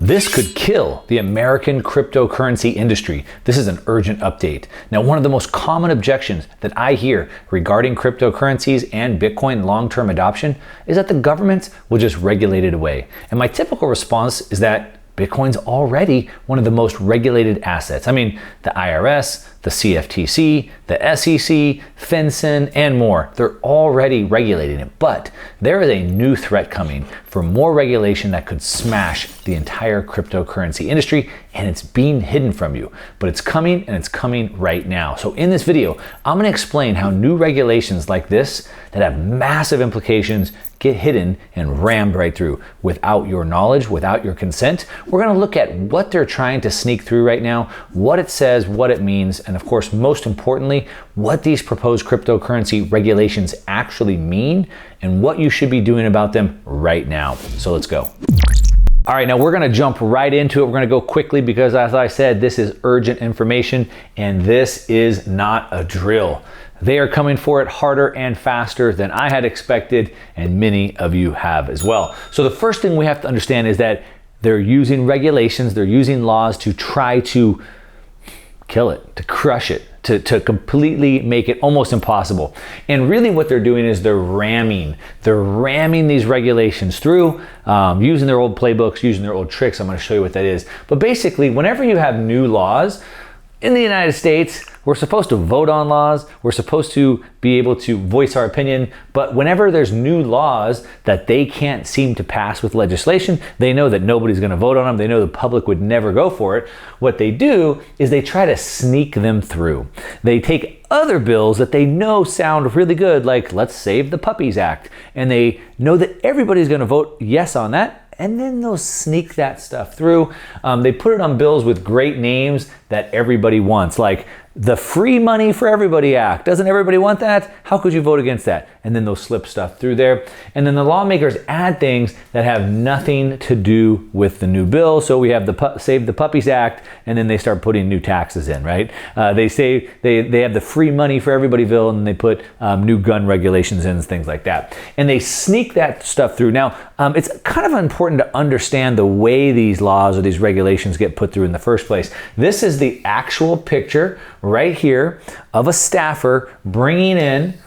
This could kill the American cryptocurrency industry. This is an urgent update. Now, one of the most common objections that I hear regarding cryptocurrencies and Bitcoin long-term adoption is that the governments will just regulate it away. And my typical response is that Bitcoin's already one of the most regulated assets. I mean, the IRS, the CFTC, the SEC, FinCen, and more, they're already regulating it. But there is a new threat coming for more regulation that could smash the entire cryptocurrency industry, and it's being hidden from you. But it's coming, and it's coming right now. So in this video, I'm gonna explain how new regulations like this that have massive implications get hidden and rammed right through without your knowledge, without your consent. We're gonna look at what they're trying to sneak through right now, what it says, what it means, and of course, most importantly, what these proposed cryptocurrency regulations actually mean and what you should be doing about them right now. So let's go. All right, now we're gonna jump right into it. We're gonna go quickly because, as I said, this is urgent information and this is not a drill. They are coming for it harder and faster than I had expected, and many of you have as well. So the first thing we have to understand is that they're using regulations, they're using laws to try to kill it, to crush it, to completely make it almost impossible. And really what they're doing is they're ramming these regulations through, using their old playbooks, using their old tricks. I'm gonna show you what that is. But basically, whenever you have new laws, in the United States, we're supposed to vote on laws, we're supposed to be able to voice our opinion, but whenever there's new laws that they can't seem to pass with legislation, they know that nobody's gonna vote on them, they know the public would never go for it. What they do is they try to sneak them through. They take other bills that they know sound really good, like Let's Save the Puppies Act, and they know that everybody's gonna vote yes on that, and then they'll sneak that stuff through. They put it on bills with great names that everybody wants, like the Free Money for Everybody Act. Doesn't everybody want that? How could you vote against that? And then they'll slip stuff through there. And then the lawmakers add things that have nothing to do with the new bill. So we have the Save the Puppies Act, and then they start putting new taxes in, right? They say they have the Free Money for Everybody bill, and they put new gun regulations in and things like that. And they sneak that stuff through. Now, it's kind of important to understand the way these laws or these regulations get put through in the first place. This is the actual picture right here of a staffer bringing in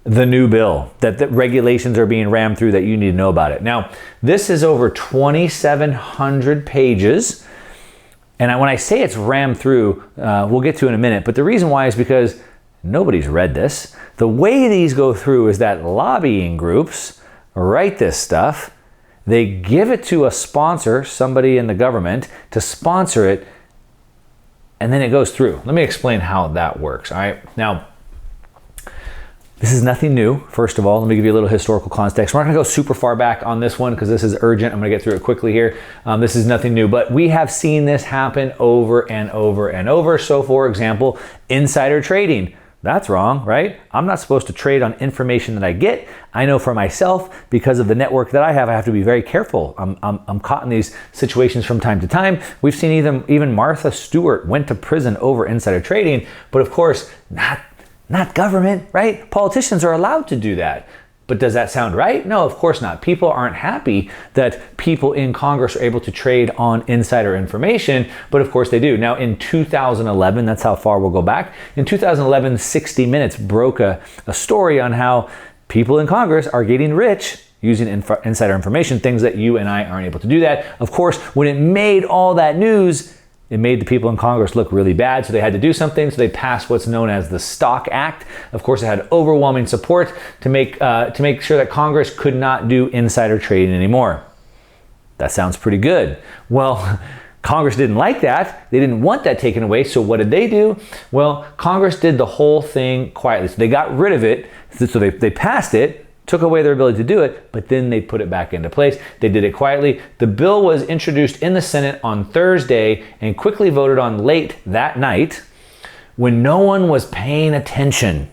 the new bill, that the regulations are being rammed through that you need to know about it. Now, this is over 2,700 pages. And when I say it's rammed through, we'll get to in a minute, but the reason why is because nobody's read this. The way these go through is that lobbying groups write this stuff, they give it to a sponsor, somebody in the government, to sponsor it, and then it goes through. Let me explain how that works, all right? Now, this is nothing new. First of all, let me give you a little historical context. We're not gonna go super far back on this one because this is urgent. I'm gonna get through it quickly here. This is nothing new, but we have seen this happen over and over and over. So for example, insider trading. That's wrong, right? I'm not supposed to trade on information that I get. I know for myself, because of the network that I have to be very careful. I'm caught in these situations from time to time. We've seen even Martha Stewart went to prison over insider trading, but of course, not government, right? Politicians are allowed to do that. But does that sound right? No, of course not. People aren't happy that people in Congress are able to trade on insider information, but of course they do. Now in 2011, that's how far we'll go back. In 2011, 60 Minutes broke a story on how people in Congress are getting rich using insider information, things that you and I aren't able to do that. Of course, when it made all that news, it made the people in Congress look really bad, so they had to do something. So they passed what's known as the Stock Act. Of course, it had overwhelming support to make sure that Congress could not do insider trading anymore. That sounds pretty good. Well, Congress didn't like that. They didn't want that taken away. So what did they do? Well, Congress did the whole thing quietly. So they got rid of it. So they passed it, took away their ability to do it, but then they put it back into place. They did it quietly. The bill was introduced in the Senate on Thursday and quickly voted on late that night when no one was paying attention.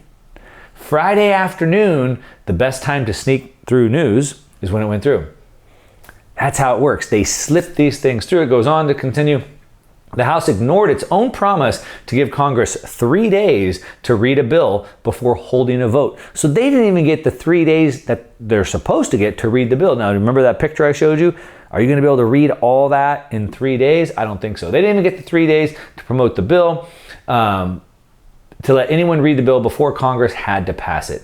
Friday afternoon, the best time to sneak through news is when it went through. That's how it works. They slip these things through. It goes on to continue. The House ignored its own promise to give Congress 3 days to read a bill before holding a vote. So they didn't even get the 3 days that they're supposed to get to read the bill. Now, remember that picture I showed you? Are you going to be able to read all that in 3 days? I don't think so. They didn't even get the 3 days to promote the bill, to let anyone read the bill before Congress had to pass it.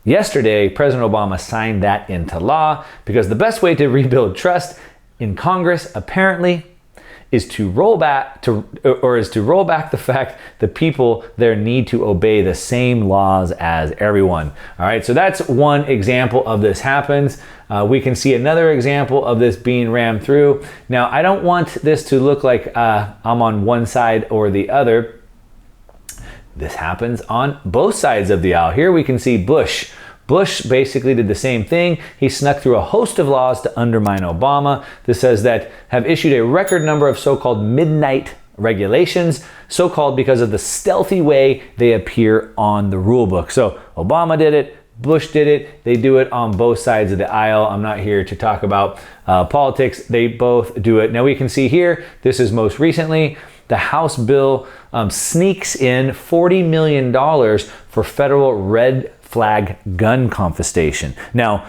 Yesterday, President Obama signed that into law because the best way to rebuild trust in Congress, apparently, is to roll back the fact that people there need to obey the same laws as everyone. All right, so that's one example of this happens. We can see another example of this being rammed through. Now, I don't want this to look like I'm on one side or the other. This happens on both sides of the aisle. Here we can see Bush. Bush basically did the same thing. He snuck through a host of laws to undermine Obama. This says that have issued a record number of so-called midnight regulations, so-called because of the stealthy way they appear on the rule book. So Obama did it, Bush did it. They do it on both sides of the aisle. I'm not here to talk about politics. They both do it. Now we can see here, this is most recently, the House bill sneaks in $40 million for federal red flag gun confiscation. Now,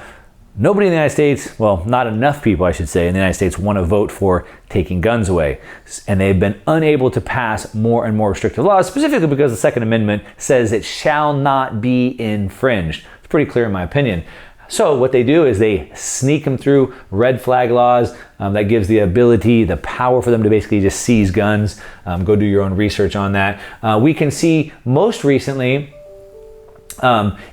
nobody in the United States, well, not enough people, I should say, in the United States want to vote for taking guns away. And they've been unable to pass more and more restrictive laws, specifically because the Second Amendment says it shall not be infringed. It's pretty clear in my opinion. So what they do is they sneak them through red flag laws that gives the ability, the power for them to basically just seize guns. Go do your own research on that. We can see most recently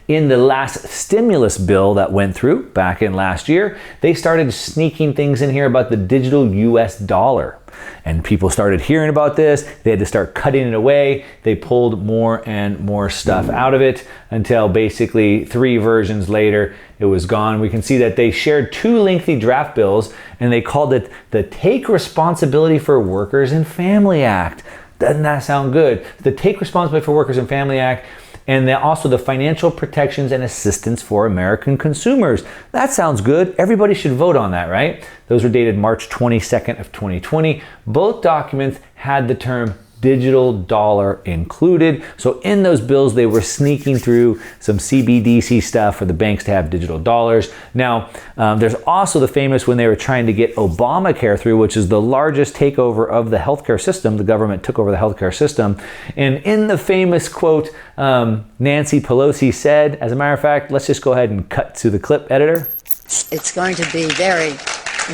in the last stimulus bill that went through back in last year, they started sneaking things in here about the digital US dollar. And people started hearing about this. They had to start cutting it away. They pulled more and more stuff out of it until basically 3 versions later, it was gone. We can see that they shared 2 lengthy draft bills and they called it the Take Responsibility for Workers and Family Act. Doesn't that sound good? The Take Responsibility for Workers and Family Act, and then also the Financial Protections and Assistance for American Consumers. That sounds good. Everybody should vote on that, right? Those were dated March 22nd of 2020. Both documents had the term digital dollar included. So in those bills, they were sneaking through some CBDC stuff for the banks to have digital dollars. Now, there's also the famous when they were trying to get Obamacare through, which is the largest takeover of the healthcare system. The government took over the healthcare system. And in the famous quote, Nancy Pelosi said, as a matter of fact, let's just go ahead and cut to the clip, editor. It's going to be very,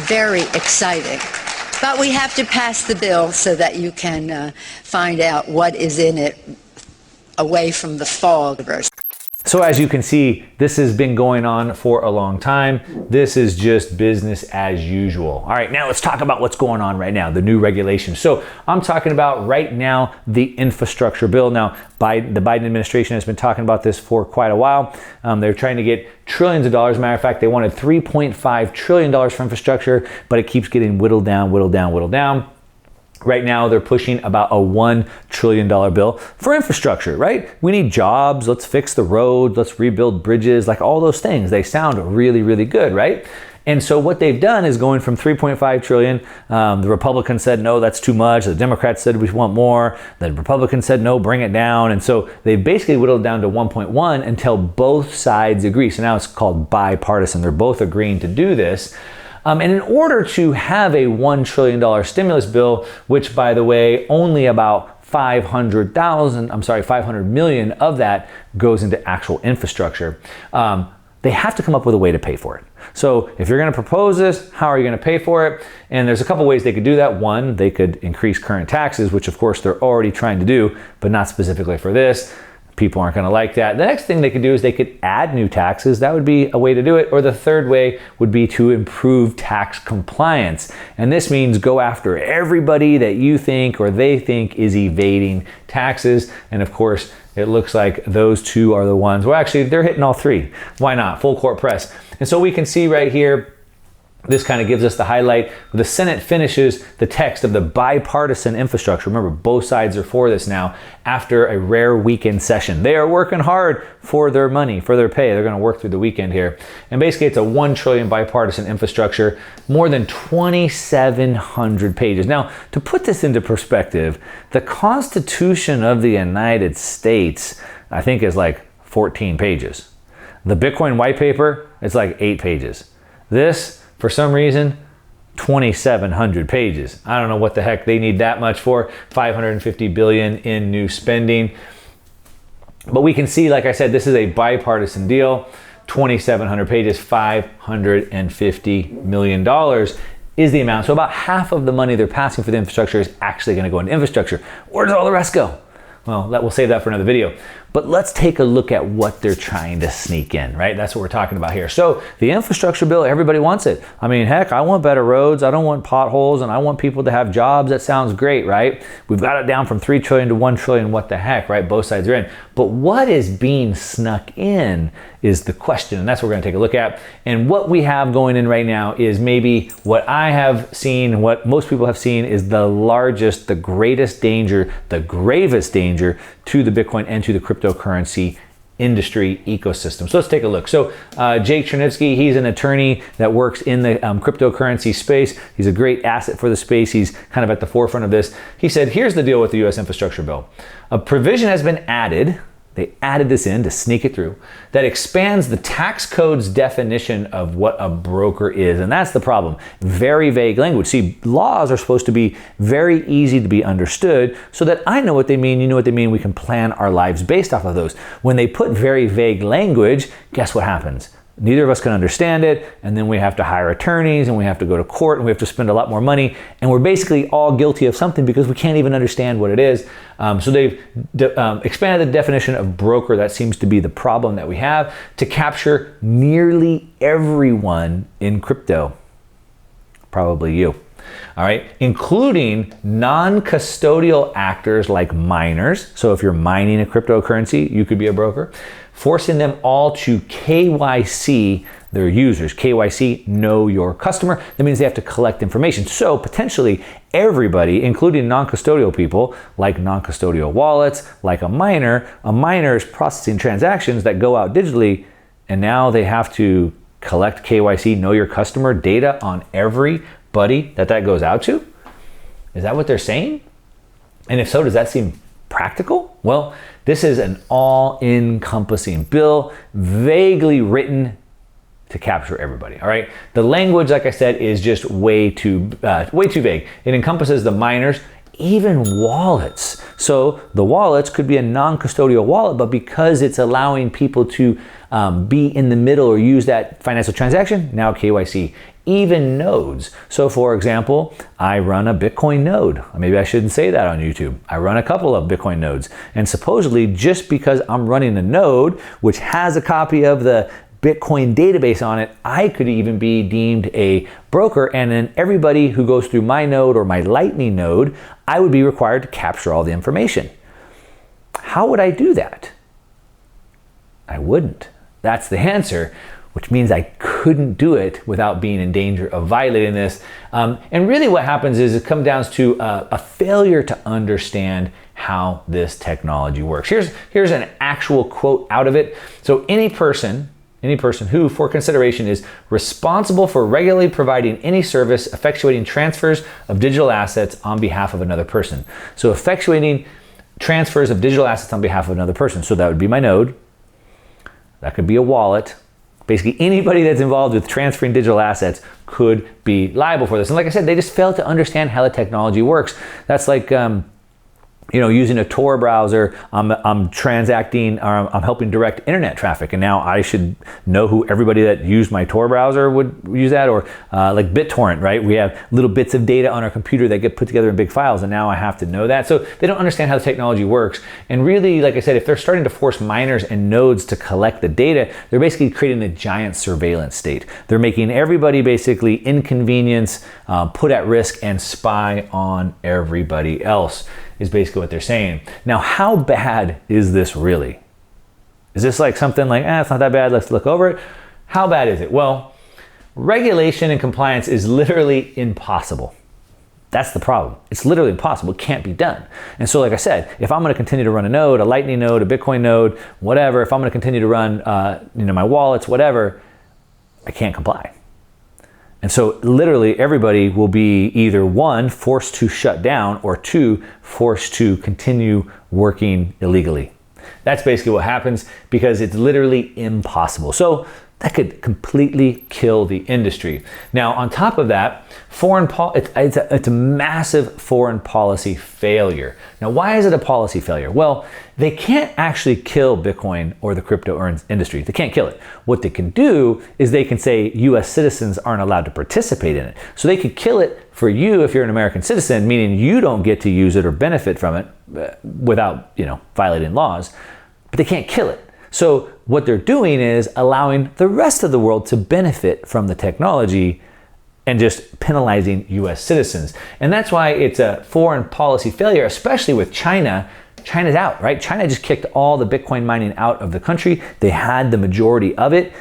very exciting. But we have to pass the bill so that you can find out what is in it away from the fog. So as you can see, this has been going on for a long time. This is just business as usual. All right, now let's talk about what's going on right now, the new regulations. So I'm talking about right now the infrastructure bill. Now, the Biden administration has been talking about this for quite a while. They're trying to get trillions of dollars. Matter of fact, they wanted $3.5 trillion for infrastructure, but it keeps getting whittled down, whittled down, whittled down. Right now, they're pushing about a $1 trillion bill for infrastructure, right? We need jobs. Let's fix the road. Let's rebuild bridges, like all those things. They sound really, really good, right? And so what they've done is going from 3.5 trillion. The Republicans said, no, that's too much. The Democrats said we want more. The Republicans said, no, bring it down. And so they basically whittled down to 1.1 until both sides agree. So now it's called bipartisan. They're both agreeing to do this. And in order to have a $1 trillion stimulus bill, which, by the way, only about 500 million of that goes into actual infrastructure, they have to come up with a way to pay for it. So if you're going to propose this, how are you going to pay for it? And there's a couple ways they could do that. One, they could increase current taxes, which of course they're already trying to do, but not specifically for this. People aren't going to like that. The next thing they could do is they could add new taxes. That would be a way to do it. Or the third way would be to improve tax compliance. And this means go after everybody that you think or they think is evading taxes. And of course, it looks like those two are the ones. Well, actually, they're hitting all three. Why not? Full court press. And so we can see right here, This kind of gives us the highlight. The Senate finishes the text of the bipartisan infrastructure. Remember, both sides are for this now after a rare weekend session. They are working hard for their money, for their pay. They're going to work through the weekend here. And basically, it's a $1 trillion bipartisan infrastructure, more than 2,700 pages. Now, to put this into perspective, the Constitution of the United States, I think, is like 14 pages. The Bitcoin white paper, it's like 8 pages. This, for some reason, 2,700 pages. I don't know what the heck they need that much for. 550 billion in new spending. But we can see, like I said, this is a bipartisan deal. 2,700 pages, $550 million is the amount. So about half of the money they're passing for the infrastructure is actually going to go into infrastructure. Where does all the rest go? Well, we'll save that for another video. But let's take a look at what they're trying to sneak in, right? That's what we're talking about here. So the infrastructure bill, everybody wants it. I mean, heck, I want better roads. I don't want potholes, and I want people to have jobs. That sounds great, right? We've got it down from 3 trillion to 1 trillion. What the heck, right? Both sides are in. But what is being snuck in is the question, and that's what we're going to take a look at. And what we have going in right now is maybe what I have seen, what most people have seen, is the largest, the greatest danger, the gravest danger to the Bitcoin and to the cryptocurrency industry ecosystem. So let's take a look. So Jake Chernivsky, he's an attorney that works in the cryptocurrency space. He's a great asset for the space. He's kind of at the forefront of this. He said, here's the deal with the US infrastructure bill. A provision has been added. They added this in to sneak it through, that expands the tax code's definition of what a broker is. And that's the problem. Very vague language. See, laws are supposed to be very easy to be understood so that I know what they mean, you know what they mean, we can plan our lives based off of those. When they put very vague language, guess what happens? Neither of us can understand it, and then we have to hire attorneys, and we have to go to court, and we have to spend a lot more money, and we're basically all guilty of something because we can't even understand what it is. So they've expanded the definition of broker. That seems to be the problem that we have, to capture nearly everyone in crypto. Probably you. All right, including non-custodial actors like miners. So if you're mining a cryptocurrency, you could be a broker. Forcing them all to KYC their users. KYC, know your customer. That means they have to collect information. So potentially everybody, including non-custodial people, like non-custodial wallets, like a miner is processing transactions that go out digitally, and now they have to collect KYC, know your customer data on everybody that goes out to? Is that what they're saying? And if so, does that seem practical? Well, this is an all-encompassing bill, vaguely written to capture everybody, all right? The language, like I said, is just way too vague. It encompasses the miners, even wallets. So the wallets could be a non-custodial wallet, but because it's allowing people to be in the middle or use that financial transaction, now KYC. Even nodes. So for example, I run a Bitcoin node. Maybe I shouldn't say that on YouTube. I run a couple of Bitcoin nodes. And supposedly just because I'm running a node, which has a copy of the Bitcoin database on it, I could even be deemed a broker, and then everybody who goes through my node or my Lightning node, I would be required to capture all the information. How would I do that? I wouldn't. That's the answer, which means I couldn't do it without being in danger of violating this. And really what happens is it comes down to a failure to understand how this technology works. Here's an actual quote out of it. So any person who, for consideration, is responsible for regularly providing any service effectuating transfers of digital assets on behalf of another person. So effectuating transfers of digital assets on behalf of another person. So that would be my node. That could be a wallet. Basically, anybody that's involved with transferring digital assets could be liable for this. And like I said, they just fail to understand how the technology works. That's like, using a Tor browser, I'm transacting, or I'm helping direct internet traffic, and now I should know who everybody that used my Tor browser would use that, or like BitTorrent, right? We have little bits of data on our computer that get put together in big files, and now I have to know that. So they don't understand how the technology works. And really, like I said, if they're starting to force miners and nodes to collect the data, they're basically creating a giant surveillance state. They're making everybody basically inconvenience, put at risk, and spy on everybody else, is basically what they're saying. Now, how bad is this really? Is this like something like, it's not that bad, let's look over it? How bad is it? Well, Regulation and compliance is literally impossible. That's the problem. It's literally impossible. It can't be done. And so, like I said, if I'm going to continue to run a node, a Lightning node, a Bitcoin node, whatever, if I'm going to continue to run, my wallets, whatever, I can't comply. And so literally everybody will be either one, forced to shut down, or two, forced to continue working illegally. That's basically what happens because it's literally impossible. So that could completely kill the industry. Now, on top of that, it's a massive foreign policy failure. Now, why is it a policy failure? Well, they can't actually kill Bitcoin or the crypto industry. They can't kill it. What they can do is they can say US citizens aren't allowed to participate in it. So they could kill it for you if you're an American citizen, meaning you don't get to use it or benefit from it without, violating laws, but they can't kill it. So what they're doing is allowing the rest of the world to benefit from the technology and just penalizing US citizens. And that's why it's a foreign policy failure, especially with China. China's out, right? China just kicked all the Bitcoin mining out of the country. They had the majority of it.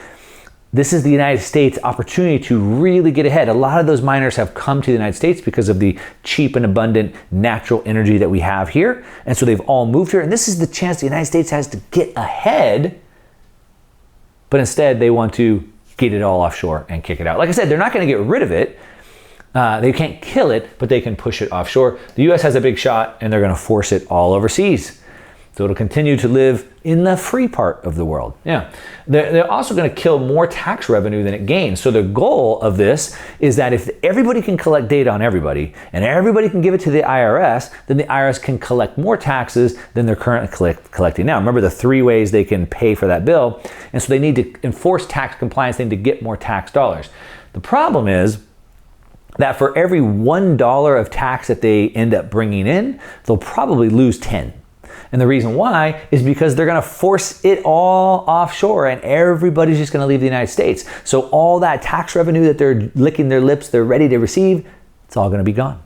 This is the United States' opportunity to really get ahead. A lot of those miners have come to the United States because of the cheap and abundant natural energy that we have here. And so they've all moved here. And this is the chance the United States has to get ahead. But instead, they want to get it all offshore and kick it out. Like I said, they're not going to get rid of it. They can't kill it, but they can push it offshore. The US has a big shot, and they're going to force it all overseas. So it'll continue to live in the free part of the world. Yeah. They're also going to kill more tax revenue than it gains. So the goal of this is that if everybody can collect data on everybody and everybody can give it to the IRS, then the IRS can collect more taxes than they're currently collecting now. Remember the 3 ways they can pay for that bill. And so they need to enforce tax compliance. They need to get more tax dollars. The problem is that for every $1 of tax that they end up bringing in, they'll probably lose 10. And the reason why is because they're going to force it all offshore and everybody's just going to leave the United States. So all that tax revenue that they're licking their lips, they're ready to receive, it's all going to be gone.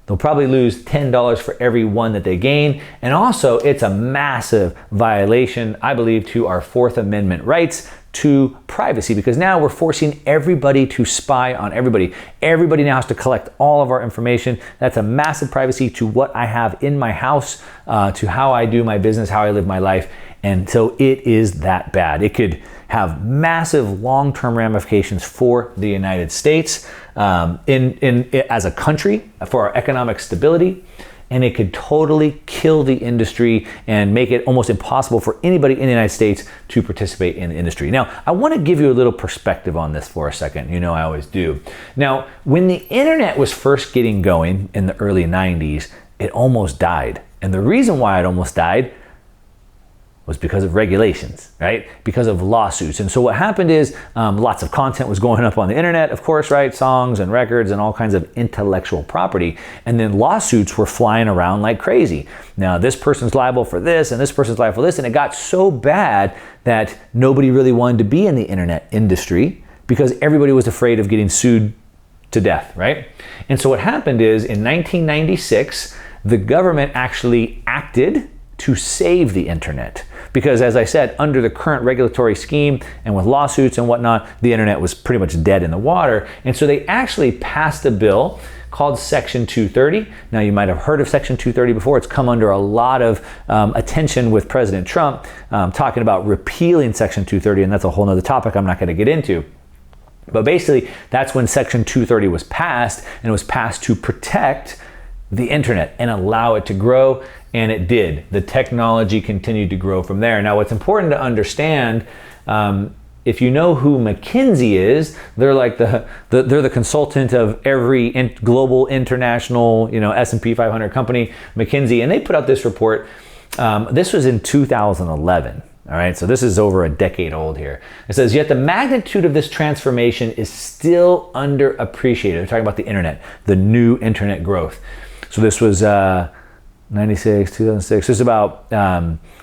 They'll probably lose $10 for every one that they gain. And also, it's a massive violation, I believe, to our Fourth Amendment rights to privacy, because now we're forcing everybody to spy on everybody. Everybody now has to collect all of our information. That's a massive privacy to what I have in my house, to how I do my business, how I live my life. And so it is that bad. It could have massive long-term ramifications for the United States as a country, for our economic stability. And it could totally kill the industry and make it almost impossible for anybody in the United States to participate in the industry. Now, I want to give you a little perspective on this for a second. You know I always do. Now, when the internet was first getting going in the early 90s, it almost died. And the reason why it almost died was because of regulations, right? Because of lawsuits. And so what happened is lots of content was going up on the internet, of course, right? Songs and records and all kinds of intellectual property. And then lawsuits were flying around like crazy. Now, this person's liable for this and this person's liable for this. And it got so bad that nobody really wanted to be in the internet industry because everybody was afraid of getting sued to death, right? And so what happened is in 1996, the government actually acted to save the internet. Because as I said, under the current regulatory scheme and with lawsuits and whatnot, the internet was pretty much dead in the water. And so they actually passed a bill called Section 230. Now you might have heard of Section 230 before. It's come under a lot of attention with President Trump talking about repealing Section 230, and that's a whole nother topic I'm not going to get into. But basically, that's when Section 230 was passed, and it was passed to protect the internet and allow it to grow. And it did. The technology continued to grow from there. Now, what's important to understand, if you know who McKinsey is, they're like they're the consultant of every global international, S&P 500 company, McKinsey, and they put out this report. This was in 2011. All right, so this is over a decade old here. It says, yet the magnitude of this transformation is still underappreciated. They're talking about the internet, the new internet growth. So this was 96, 2006. This is about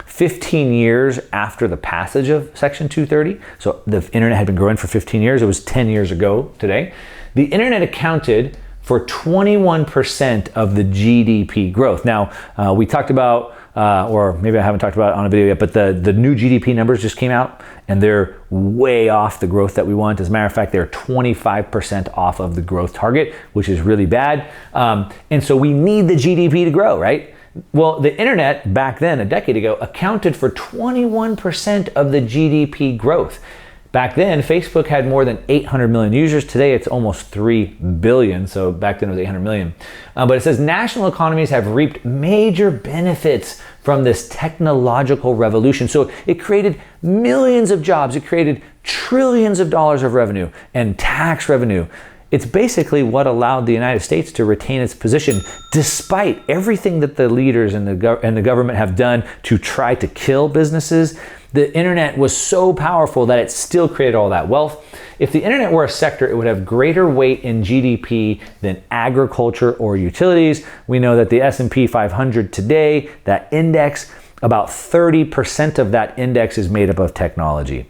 15 years after the passage of Section 230. So the internet had been growing for 15 years. It was 10 years ago today. The internet accounted for 21% of the GDP growth. Now, we talked about or maybe I haven't talked about it on a video yet, but the new GDP numbers just came out and they're way off the growth that we want. As a matter of fact, they're 25% off of the growth target, which is really bad. And so we need the GDP to grow, right? Well, the internet back then, a decade ago, accounted for 21% of the GDP growth. Back then, Facebook had more than 800 million users. Today, it's almost 3 billion. So back then it was 800 million. But it says national economies have reaped major benefits from this technological revolution. So it created millions of jobs. It created trillions of dollars of revenue and tax revenue. It's basically what allowed the United States to retain its position despite everything that the leaders and the government have done to try to kill businesses. The internet was so powerful that it still created all that wealth. If the internet were a sector, it would have greater weight in GDP than agriculture or utilities. We know that the S&P 500 today, that index, about 30% of that index is made up of technology.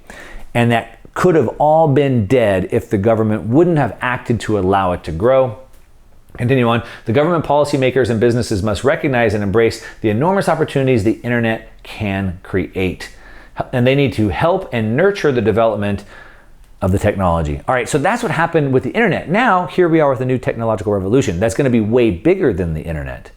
And that could have all been dead if the government wouldn't have acted to allow it to grow. Continue on. The government, policymakers, and businesses must recognize and embrace the enormous opportunities the internet can create. And they need to help and nurture the development of the technology. All right, so that's what happened with the internet. Now, here we are with a new technological revolution. That's going to be way bigger than the internet.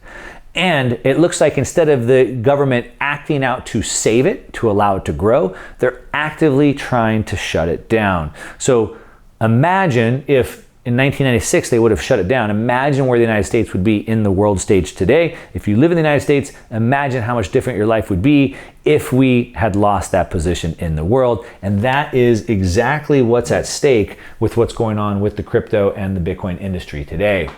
And it looks like instead of the government acting out to save it, to allow it to grow, they're actively trying to shut it down. So imagine if in 1996 they would have shut it down. Imagine where the United States would be in the world stage today. If you live in the United States, imagine how much different your life would be if we had lost that position in the world. And that is exactly what's at stake with what's going on with the crypto and the Bitcoin industry today.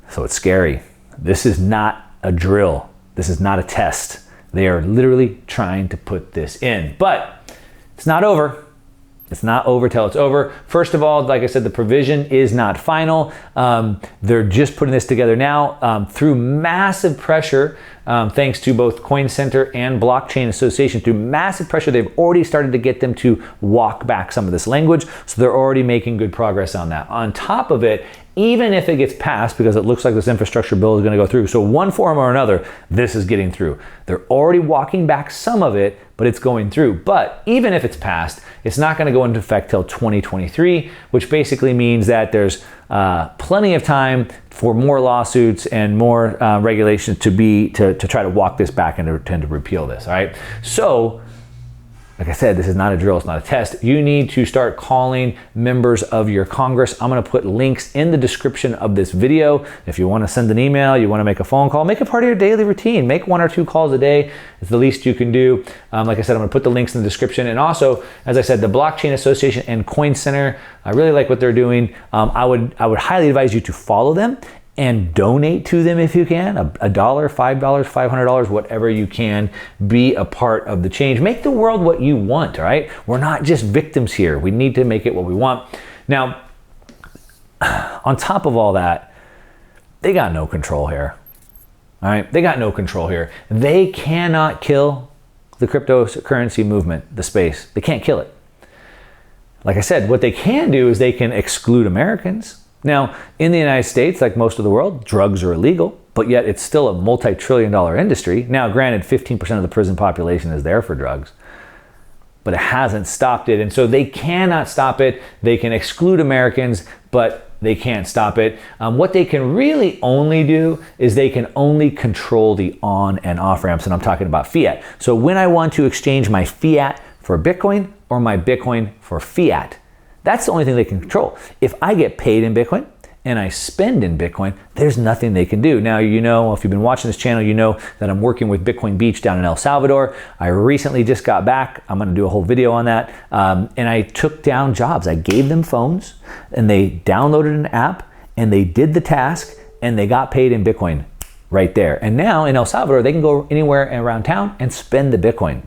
So it's scary. This is not a drill. This is not a test. They are literally trying to put this in. But it's not over. It's not over till it's over. First of all, like I said, the provision is not final. They're just putting this together now through massive pressure, thanks to both Coin Center and Blockchain Association. Through massive pressure, they've already started to get them to walk back some of this language. So they're already making good progress on that. On top of it, even if it gets passed, because it looks like this infrastructure bill is going to go through, so one form or another, this is getting through. They're already walking back some of it, but it's going through. But even if it's passed, it's not going to go into effect till 2023, which basically means that there's plenty of time for more lawsuits and more regulations to try to walk this back and to repeal this. All right. So, like I said, this is not a drill, it's not a test. You need to start calling members of your Congress. I'm gonna put links in the description of this video. If you wanna send an email, you wanna make a phone call, make it part of your daily routine. Make 1 or 2 calls a day. It's the least you can do. Like I said, I'm gonna put the links in the description. And also, as I said, the Blockchain Association and Coin Center, I really like what they're doing. I would highly advise you to follow them and donate to them if you can. $1, $5, $500, whatever you can. Be a part of the change. Make the world what you want, all right? We're not just victims here. We need to make it what we want. Now, on top of all that, they got no control here, all right? They got no control here. They cannot kill the cryptocurrency movement, the space. They can't kill it. Like I said, what they can do is they can exclude Americans. Now, in the United States, like most of the world, drugs are illegal, but yet it's still a multi-trillion-dollar industry. Now, granted, 15% of the prison population is there for drugs, but it hasn't stopped it. And so they cannot stop it. They can exclude Americans, but they can't stop it. What they can really only do is they can only control the on and off ramps, and I'm talking about fiat. So when I want to exchange my fiat for Bitcoin or my Bitcoin for fiat, that's the only thing they can control. If I get paid in Bitcoin and I spend in Bitcoin, there's nothing they can do. Now, you know, if you've been watching this channel, you know that I'm working with Bitcoin Beach down in El Salvador. I recently just got back. I'm gonna do a whole video on that. And I took down jobs. I gave them phones and they downloaded an app and they did the task and they got paid in Bitcoin right there. And now in El Salvador, they can go anywhere around town and spend the Bitcoin.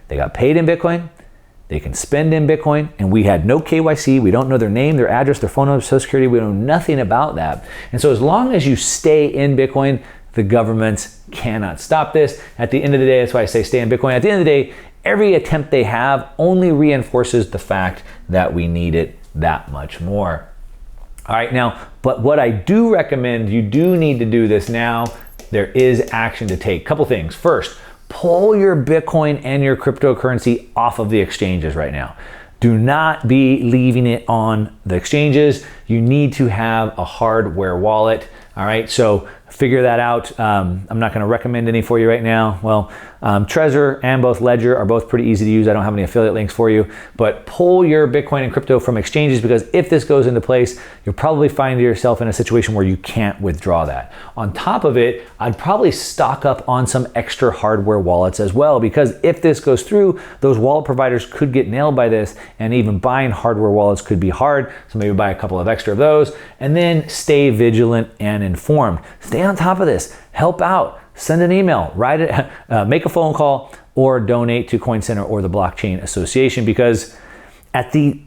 They got paid in Bitcoin. They can spend in Bitcoin, and we had no KYC. We don't know their name, their address, their phone number, social security. We know nothing about that. And so as long as you stay in Bitcoin, the governments cannot stop this. At the end of the day, that's why I say stay in Bitcoin. At the end of the day, every attempt they have only reinforces the fact that we need it that much more. All right, now, but what I do recommend, you do need to do this now, there is action to take. Couple things. First, pull your Bitcoin and your cryptocurrency off of the exchanges right now. Do not be leaving it on the exchanges. You need to have a hardware wallet. All right, so figure that out. I'm not going to recommend any for you right now. Well, Trezor and both Ledger are both pretty easy to use. I don't have any affiliate links for you, but pull your Bitcoin and crypto from exchanges, because if this goes into place, you'll probably find yourself in a situation where you can't withdraw that. On top of it, I'd probably stock up on some extra hardware wallets as well, because if this goes through, those wallet providers could get nailed by this, and even buying hardware wallets could be hard. So maybe buy a couple of extra of those, and then stay vigilant and informed. Stay on top of this. Help out. Send an email, write it, make a phone call, or donate to Coin Center or the Blockchain Association, because at the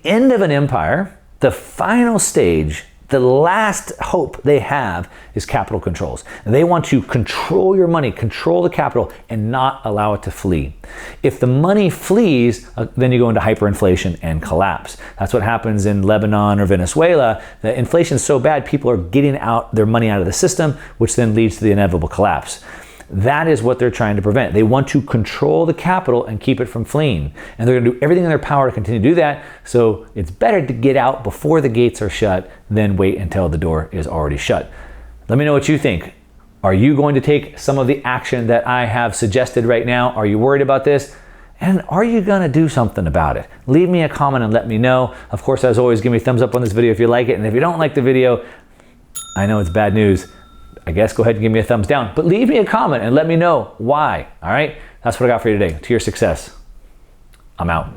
end of an empire, the final stage, the last hope they have is capital controls. And they want to control your money, control the capital, and not allow it to flee. If the money flees, then you go into hyperinflation and collapse. That's what happens in Lebanon or Venezuela. The inflation is so bad, people are getting out their money out of the system, which then leads to the inevitable collapse. That is what they're trying to prevent. They want to control the capital and keep it from fleeing. And they're going to do everything in their power to continue to do that. So it's better to get out before the gates are shut than wait until the door is already shut. Let me know what you think. Are you going to take some of the action that I have suggested right now? Are you worried about this? And are you going to do something about it? Leave me a comment and let me know. Of course, as always, give me a thumbs up on this video if you like it. And if you don't like the video, I know it's bad news. I guess go ahead and give me a thumbs down, but leave me a comment and let me know why. All right, that's what I got for you today. To your success. I'm out.